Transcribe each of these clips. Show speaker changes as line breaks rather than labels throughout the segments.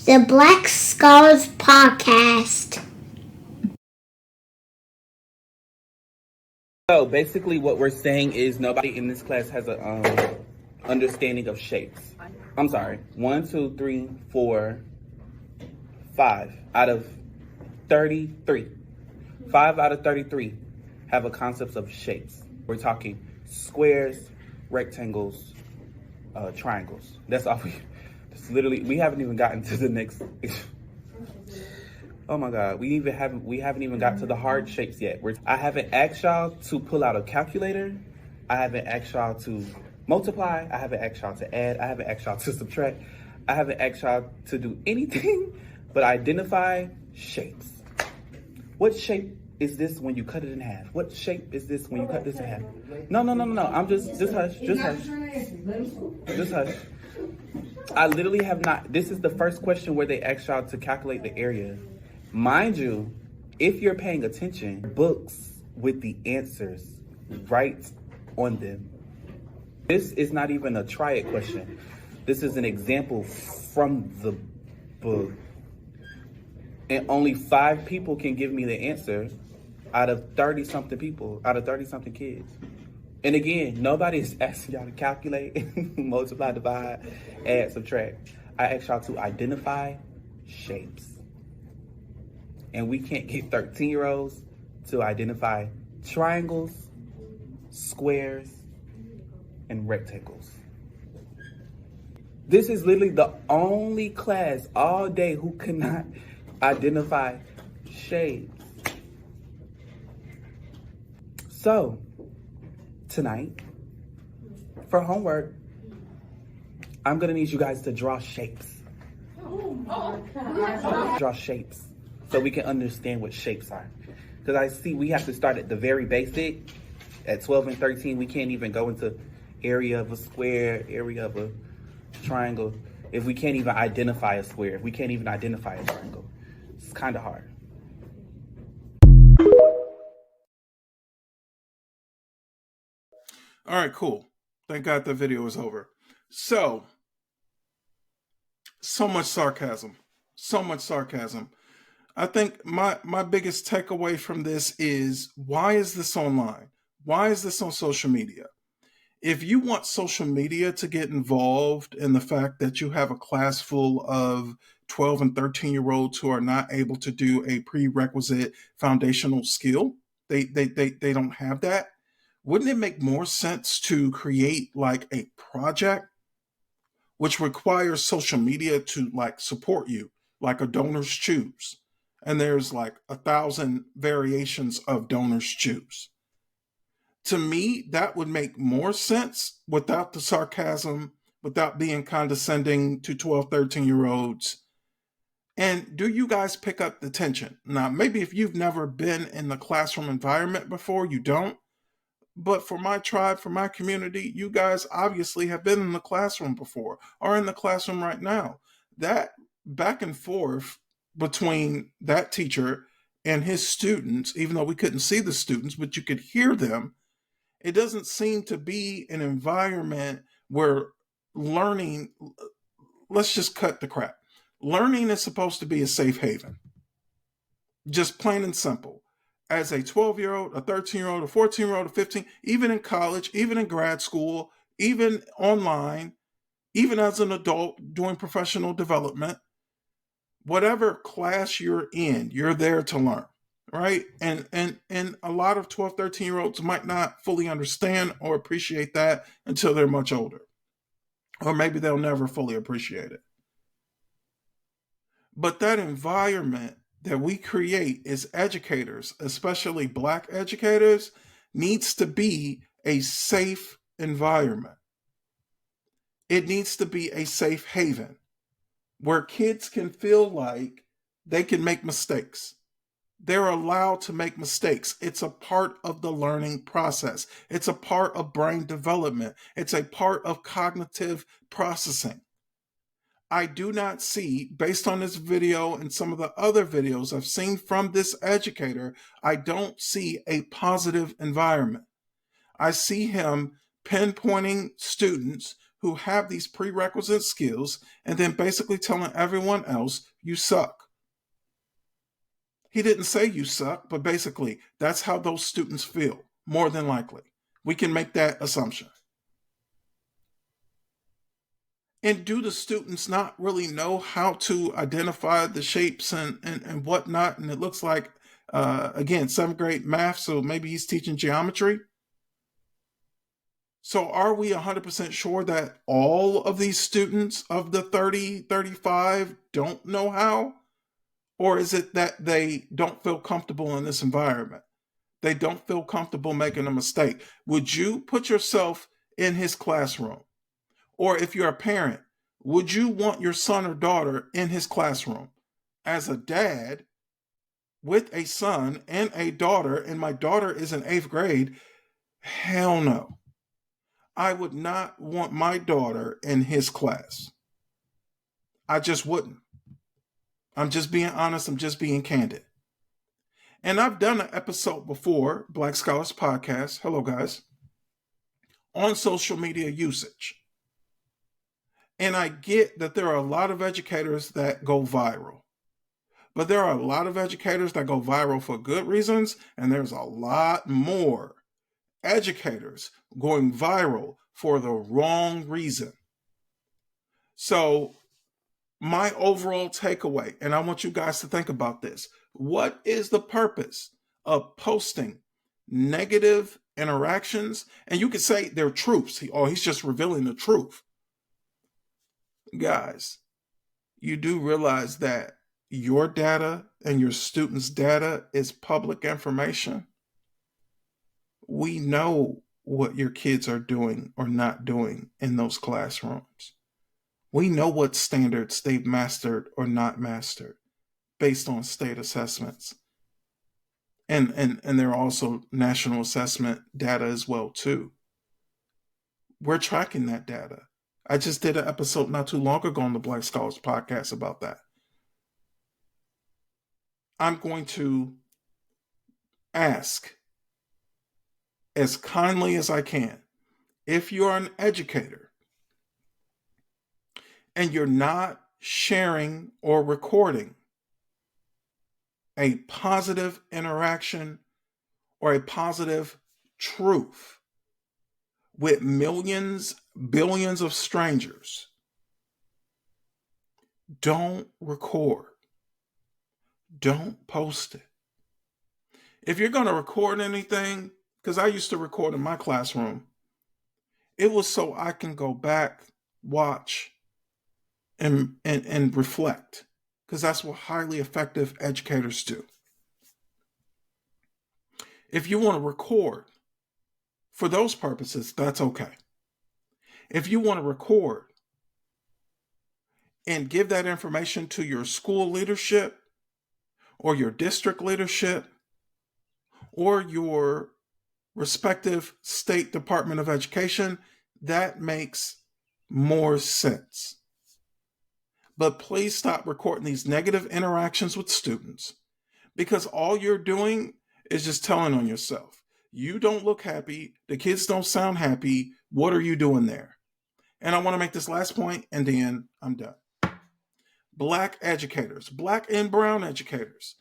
The Black Scholars Podcast.
So basically what we're saying is nobody in this class has a understanding of shapes. I'm sorry. 1, 2, 3, 4, 5 out of 33. 5 out of 33 have a concept of shapes. We're talking squares, rectangles, triangles. That's all we haven't even gotten to the next. Oh my God, we haven't even got to the hard shapes yet. I haven't asked y'all to pull out a calculator. I haven't asked y'all to multiply. I haven't asked y'all to add. I haven't asked y'all to subtract. I haven't asked y'all to do anything but identify shapes. What shape is this when you cut it in half? What shape is this when you cut this in half? No. I'm just hush. Just hush. I literally have not. This is the first question where they ask y'all to calculate the area. Mind you, if you're paying attention, books with the answers right on them. This is not even a try it question. This is an example from the book. And only 5 people can give me the answer out of 30-something people, out of 30-something kids. And again, nobody's asking y'all to calculate, multiply, divide, add, subtract. I asked y'all to identify shapes. And we can't get 13-year-olds to identify triangles, squares, and rectangles. This is literally the only class all day who cannot identify shapes. So, tonight, for homework, I'm gonna need you guys to draw shapes. Draw shapes so we can understand what shapes are. Because I see we have to start at the very basic. At 12 and 13, we can't even go into area of a square, area of a triangle, if we can't even identify a square, if we can't even identify a triangle. It's kind of hard.
All right, cool. Thank God the video is over. So much sarcasm. So much sarcasm. I think my biggest takeaway from this is, why is this online? Why is this on social media? If you want social media to get involved in the fact that you have a class full of 12 and 13-year-olds who are not able to do a prerequisite foundational skill, they don't have that. Wouldn't it make more sense to create like a project which requires social media to like support you, like a Donors Choose? And there's like 1,000 variations of Donors Choose. To me, that would make more sense without the sarcasm, without being condescending to 12, 13-year-olds. And do you guys pick up the tension? Now, maybe if you've never been in the classroom environment before, you don't. But for my tribe, for my community, you guys obviously have been in the classroom before, or in the classroom right now. That back and forth between that teacher and his students, even though we couldn't see the students, but you could hear them, it doesn't seem to be an environment where learning, let's just cut the crap. Learning is supposed to be a safe haven. Just plain and simple. As a 12-year-old, a 13-year-old, a 14-year-old, a 15, even in college, even in grad school, even online, even as an adult doing professional development, whatever class you're in, you're there to learn, right? And a lot of 12, 13-year-olds might not fully understand or appreciate that until they're much older. Or maybe they'll never fully appreciate it. But that environment that we create as educators, especially Black educators, needs to be a safe environment. It needs to be a safe haven where kids can feel like they can make mistakes. They're allowed to make mistakes. It's a part of the learning process. It's a part of brain development. It's a part of cognitive processing. I do not see, based on this video and some of the other videos I've seen from this educator, I don't see a positive environment. I see him pinpointing students who have these prerequisite skills and then basically telling everyone else you suck. He didn't say you suck, but basically that's how those students feel, more than likely. We can make that assumption. And do the students not really know how to identify the shapes and whatnot? And it looks like, again, 7th grade math, so maybe he's teaching geometry. So are we 100% sure that all of these students of the 30, 35 don't know how? Or is it that they don't feel comfortable in this environment? They don't feel comfortable making a mistake. Would you put yourself in his classroom? Or if you're a parent, would you want your son or daughter in his classroom? As a dad with a son and a daughter, and my daughter is in 8th grade, hell no. I would not want my daughter in his class. I just wouldn't. I'm just being honest. I'm just being candid. And I've done an episode before, Black Scholars Podcast, hello guys, on social media usage. And I get that there are a lot of educators that go viral. But there are a lot of educators that go viral for good reasons, and there's a lot more educators going viral for the wrong reason. So my overall takeaway, and I want you guys to think about this. What is the purpose of posting negative interactions? And you could say they're truths. He's just revealing the truth. Guys, you do realize that your data and your students' data is public information. We know what your kids are doing or not doing in those classrooms. We know what standards they've mastered or not mastered based on state assessments. And there are also national assessment data as well, too. We're tracking that data. I just did an episode not too long ago on the Black Scholars Podcast about that. I'm going to ask as kindly as I can, if you're an educator and you're not sharing or recording a positive interaction or a positive truth with millions, billions of strangers, don't record. Don't post it. If you're going to record anything, because I used to record in my classroom, it was so I can go back, watch, and reflect, because that's what highly effective educators do. If you want to record for those purposes, that's okay. If you want to record and give that information to your school leadership or your district leadership or your respective state Department of Education, that makes more sense. But please stop recording these negative interactions with students, because all you're doing is just telling on yourself. You don't look happy. The kids don't sound happy. What are you doing there? And I want to make this last point, and then I'm done. Black educators, Black and brown educators.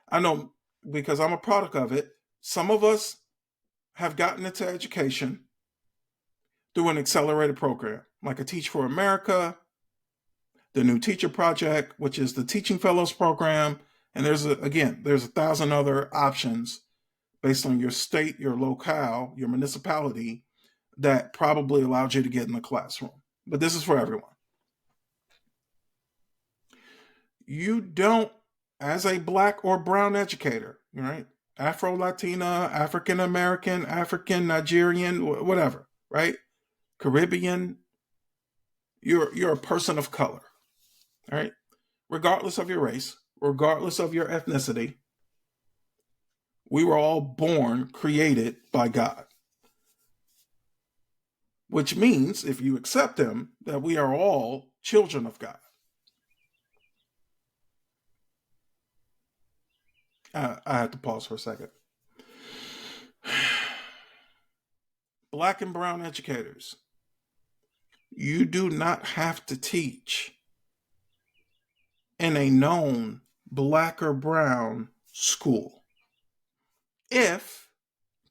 I know, because I'm a product of it, some of us have gotten into education through an accelerated program, like a Teach for America, the New Teacher Project, which is the Teaching Fellows Program, and there's 1,000 other options based on your state, your locale, your municipality, that probably allowed you to get in the classroom. But this is for everyone. You don't, as a Black or brown educator, right? Afro-Latina, African-American, African, Nigerian, whatever, right? Caribbean, you're a person of color, all right? Regardless of your race, regardless of your ethnicity, we were all born, created by God. Which means, if you accept Him, that we are all children of God. I had to pause for a second. Black and brown educators, You do not have to teach in a known black or brown school if,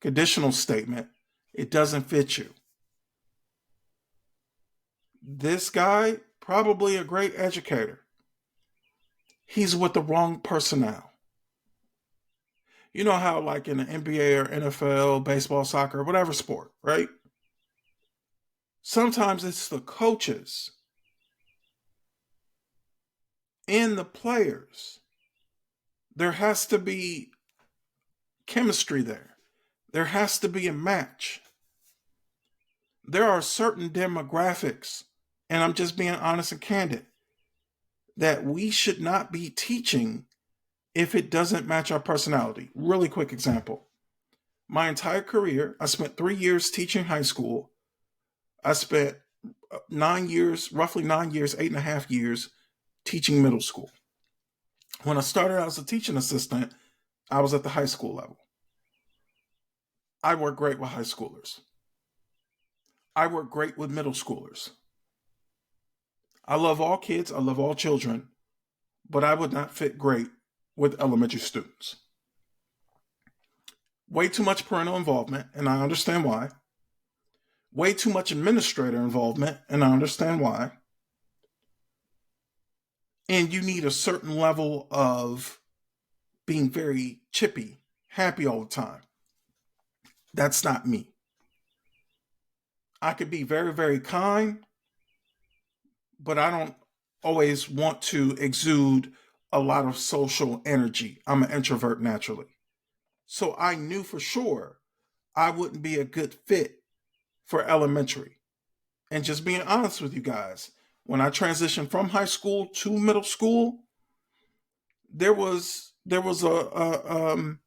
conditional statement, it doesn't fit you. This guy, probably a great educator. He's with the wrong personnel. You know how, like in the NBA or NFL, baseball, soccer, whatever sport, right? Sometimes it's the coaches and the players. There has to be chemistry there. There has to be a match. There are certain demographics, and I'm just being honest and candid, that we should not be teaching if it doesn't match our personality. Really quick example. My entire career, I spent 3 years teaching high school. I spent 9 years, roughly 9 years, 8.5 years teaching middle school. When I started out as a teaching assistant, I was at the high school level. I work great with high schoolers. I work great with middle schoolers. I love all kids, I love all children, but I would not fit great with elementary students. Way too much parental involvement, and I understand why. Way too much administrator involvement, and I understand why. And you need a certain level of being very chippy, happy all the time. That's not me. I could be very, very kind, but I don't always want to exude a lot of social energy. I'm an introvert naturally. So I knew for sure I wouldn't be a good fit for elementary. And just being honest with you guys, when I transitioned from high school to middle school, there was a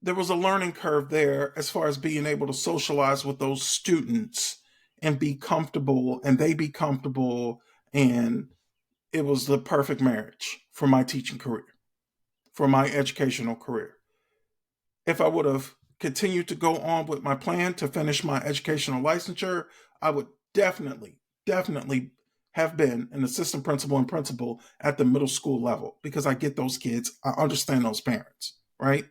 learning curve there as far as being able to socialize with those students and be comfortable, and they be comfortable, and it was the perfect marriage for my teaching career, for my educational career. If I would have continued to go on with my plan to finish my educational licensure, I would definitely have been an assistant principal and principal at the middle school level, because I get those kids, I understand those parents, right?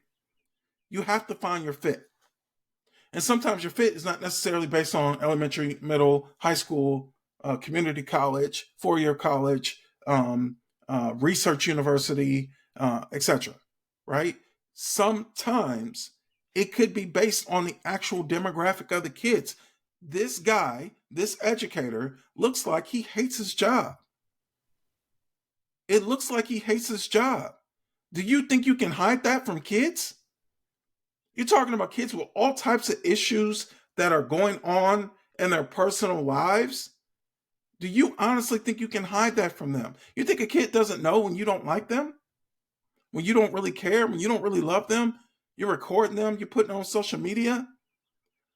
You have to find your fit. And sometimes your fit is not necessarily based on elementary, middle, high school, community college, four-year college, research university, etc. Right? Sometimes it could be based on the actual demographic of the kids. This guy, this educator, looks like he hates his job. It looks like he hates his job. Do you think you can hide that from kids? You're talking about kids with all types of issues that are going on in their personal lives. Do you honestly think you can hide that from them? You think a kid doesn't know when you don't like them? When you don't really care? When you don't really love them? You're recording them? You're putting it on social media?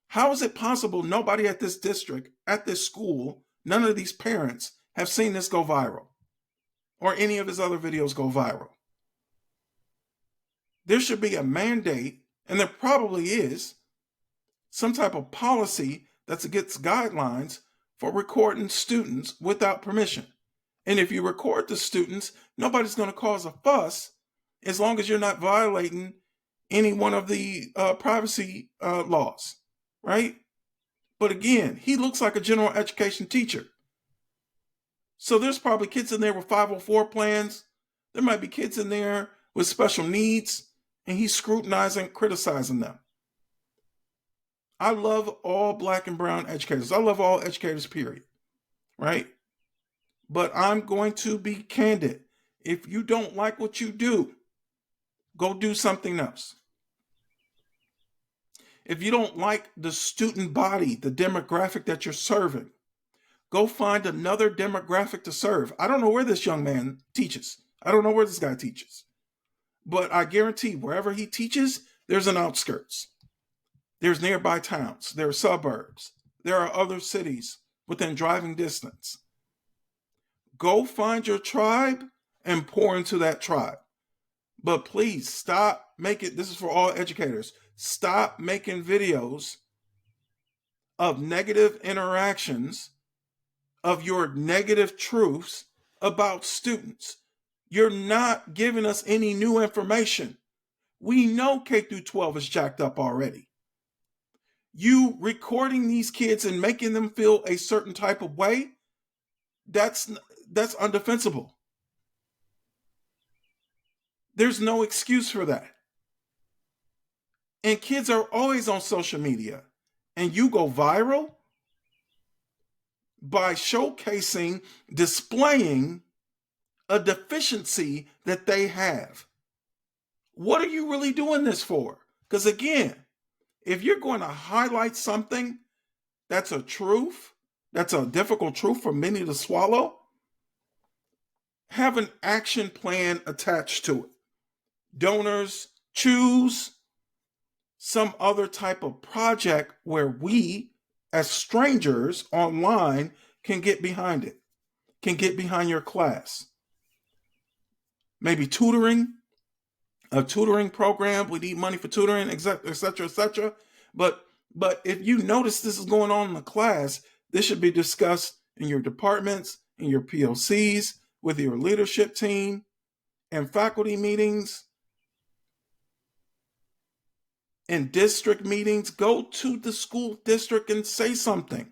How is it possible nobody at this district, at this school, none of these parents have seen this go viral? Or any of his other videos go viral? There should be a mandate, and there probably is, some type of policy that gets guidelines for recording students without permission. And if you record the students, nobody's going to cause a fuss as long as you're not violating any one of the privacy laws, right? But again, he looks like a general education teacher. So there's probably kids in there with 504 plans. There might be kids in there with special needs, and he's scrutinizing, criticizing them. I love all black and brown educators. I love all educators, period. Right? But I'm going to be candid. If you don't like what you do, go do something else. If you don't like the student body, the demographic that you're serving, go find another demographic to serve. I don't know where this young man teaches. I don't know where this guy teaches. But I guarantee wherever he teaches, there's an outskirts. There's nearby towns. There are suburbs. There are other cities within driving distance. Go find your tribe and pour into that tribe. But please stop making, this is for all educators, stop making videos of negative interactions of your negative truths about students. You're not giving us any new information. We know K through 12 is jacked up already. You recording these kids and making them feel a certain type of way, that's undefensible. There's no excuse for that. And kids are always on social media. And you go viral by showcasing, displaying a deficiency that they have. What are you really doing this for? Because again, if you're going to highlight something that's a truth, that's a difficult truth for many to swallow, have an action plan attached to it. Donors, choose some other type of project where we, as strangers online, can get behind it, can get behind your class. Maybe tutoring, a tutoring program. We need money for tutoring, et cetera, et cetera. But if you notice this is going on in the class, this should be discussed in your departments, in your POCs, with your leadership team, and faculty meetings, in district meetings. Go to the school district and say something.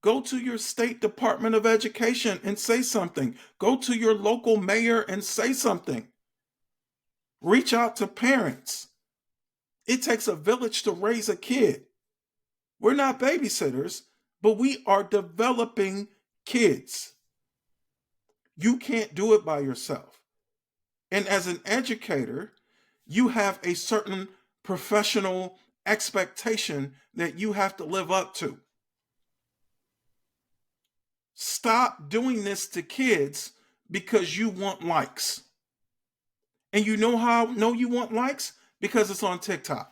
Go to your state Department of Education and say something. Go to your local mayor and say something. Reach out to parents. It takes a village to raise a kid. We're not babysitters, but we are developing kids. You can't do it by yourself. And as an educator, you have a certain professional expectation that you have to live up to. Stop doing this to kids because you want likes. And you know how I know you want likes? Because it's on TikTok.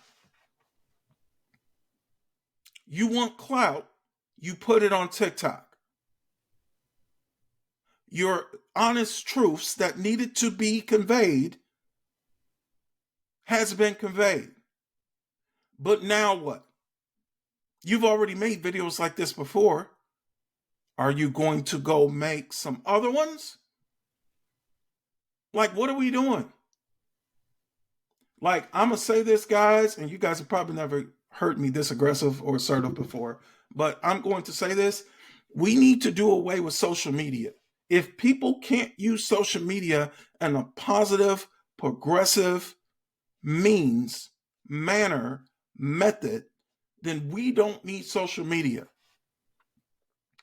You want clout, you put it on TikTok. Your honest truths that needed to be conveyed has been conveyed. But now what? You've already made videos like this before. Are you going to go make some other ones? Like, what are we doing? Like, I'm going to say this, guys, and you guys have probably never heard me this aggressive or assertive before, but I'm going to say this. We need to do away with social media. If people can't use social media in a positive, progressive means, manner, method, then we don't need social media.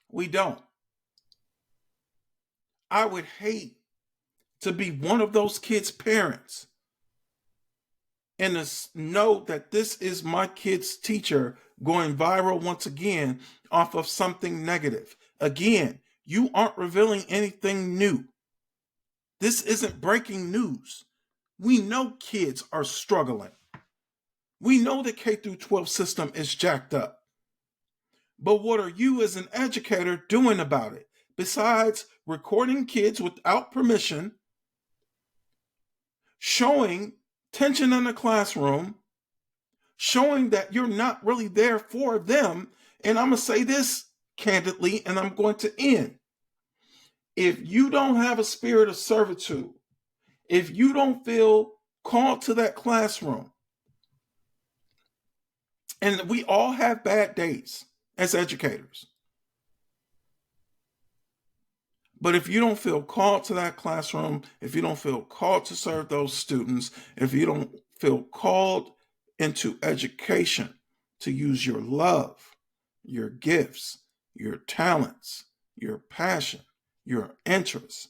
We don't. I would hate to be one of those kids' parents and to know that this is my kid's teacher going viral once again off of something negative. Again, you aren't revealing anything new. This isn't breaking news. We know kids are struggling. We know the K through 12 system is jacked up. But what are you as an educator doing about it? Besides recording kids without permission, showing tension in the classroom, showing that you're not really there for them. And I'm going to say this candidly, and I'm going to end. If you don't have a spirit of servitude, if you don't feel called to that classroom, and we all have bad days as educators, but if you don't feel called to that classroom, if you don't feel called to serve those students, if you don't feel called into education to use your love, your gifts, your talents, your passion, your interests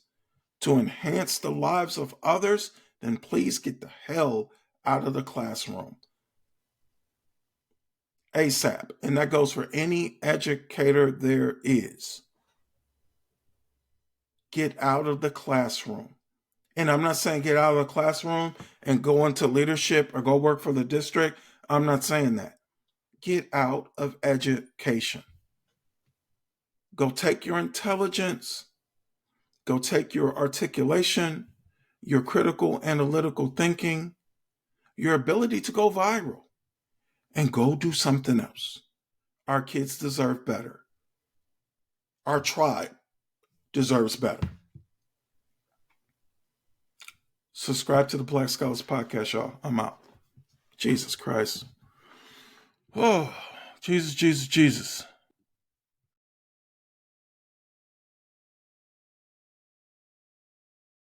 to enhance the lives of others, then please get the hell out of the classroom ASAP. And that goes for any educator there is. Get out of the classroom. And I'm not saying get out of the classroom and go into leadership or go work for the district. I'm not saying that. Get out of education. Go take your intelligence, go take your articulation, your critical analytical thinking, your ability to go viral, and go do something else. Our kids deserve better. our tribe deserves better. Subscribe to the Black Scholars Podcast, y'all. I'm out. Jesus Christ. Oh, Jesus, Jesus, Jesus.